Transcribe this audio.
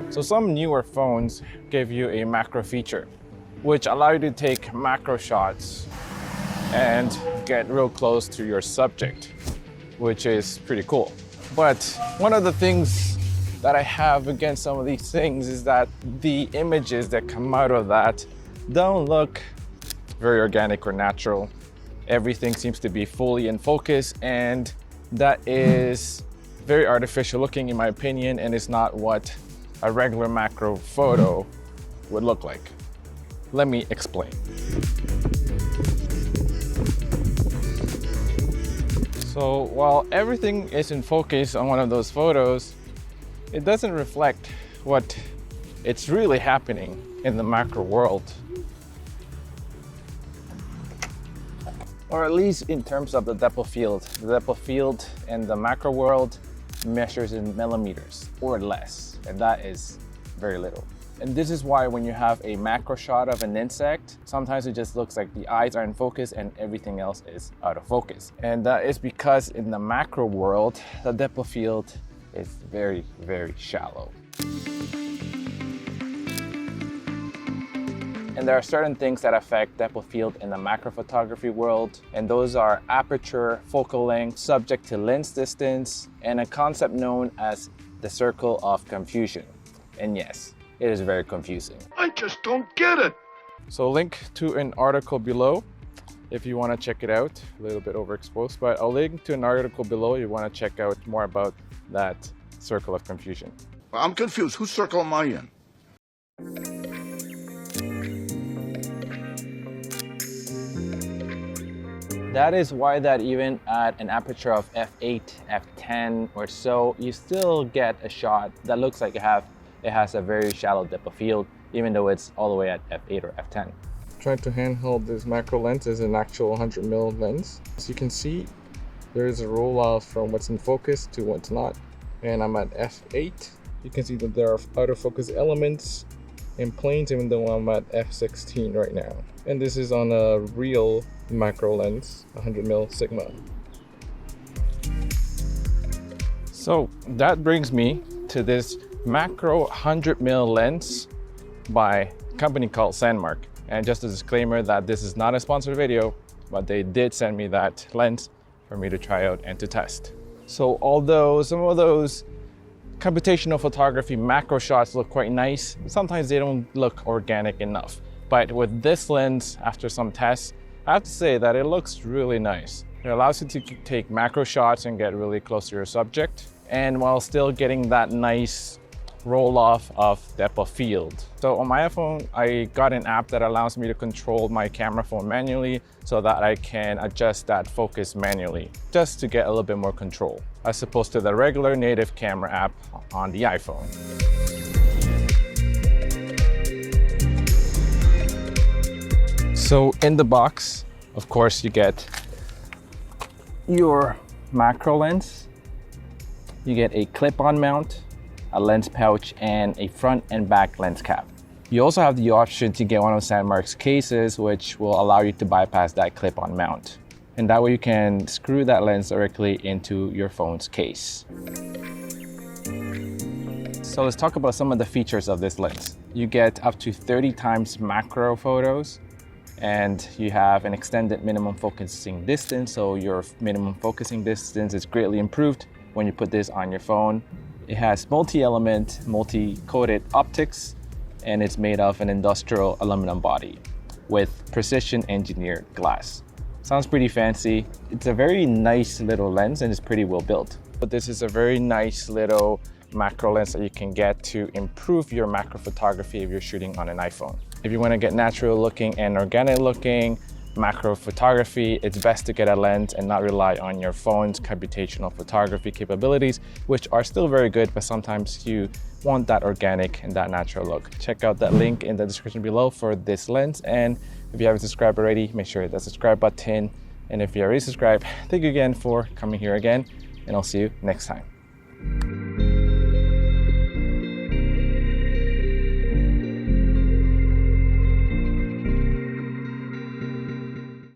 So some newer phones give you a macro feature, which allow you to take macro shots and get real close to your subject, which is pretty cool. But one of the things that I have against some of these things is that the images that come out of that don't look very organic or natural. Everything seems to be fully in focus, and that is very artificial looking in my opinion, and it's not what a regular macro photo would look like. Let me explain. So while everything is in focus on one of those photos, it doesn't reflect what it's really happening in the macro world. Or at least in terms of the depth of field. The depth of field in the macro world measures in millimeters or less, and that is very little. And this is why when you have a macro shot of an insect, sometimes it just looks like the eyes are in focus and everything else is out of focus. And that is because in the macro world, the depth of field is very, very shallow. And there are certain things that affect depth of field in the macro photography world, and those are aperture, focal length, subject to lens distance, and a concept known as the circle of confusion. And yes, it is very confusing. I just don't get it. So link to an article below if you want to check it out. A little bit overexposed, but I'll link to an article below if you want to check out more about that circle of confusion. I'm confused. Whose circle am I in? That is why that even at an aperture of f8, f10 or so, you still get a shot that looks like it has a very shallow depth of field, even though it's all the way at f8 or f10. Trying to handhold this macro lens is an actual 100mm lens. As you can see, there is a roll off from what's in focus to what's not. And I'm at f8. You can see that there are out of focus elements and planes, even though I'm at f16 right now. And this is on a real macro lens, 100mm Sigma. So that brings me to this macro 100mm lens by a company called Sandmarc. And just a disclaimer that this is not a sponsored video, but they did send me that lens for me to try out and to test. So although some of those computational photography macro shots look quite nice, sometimes they don't look organic enough. But with this lens, after some tests, I have to say that it looks really nice. It allows you to take macro shots and get really close to your subject, and while still getting that nice roll off of depth of field. So on my iPhone, I got an app that allows me to control my camera phone manually so that I can adjust that focus manually, just to get a little bit more control, as opposed to the regular native camera app on the iPhone. So in the box, of course, you get your macro lens, you get a clip-on mount, a lens pouch, and a front and back lens cap. You also have the option to get one of Sandmarc's cases, which will allow you to bypass that clip-on mount. And that way you can screw that lens directly into your phone's case. So let's talk about some of the features of this lens. You get up to 30 times macro photos, and you have an extended minimum focusing distance. So your minimum focusing distance is greatly improved when you put this on your phone. It has multi-element, multi-coated optics, and it's made of an industrial aluminum body with precision engineered glass. Sounds pretty fancy. It's a very nice little lens and it's pretty well built. But this is a very nice little macro lens that you can get to improve your macro photography if you're shooting on an iPhone. If you want to get natural looking and organic looking macro photography, it's best to get a lens and not rely on your phone's computational photography capabilities, which are still very good, but sometimes you want that organic and that natural look. Check out that link in the description below for this lens, and if you haven't subscribed already, make sure to hit that subscribe button. And if you already subscribed, thank you again for coming here again, and I'll see you next time.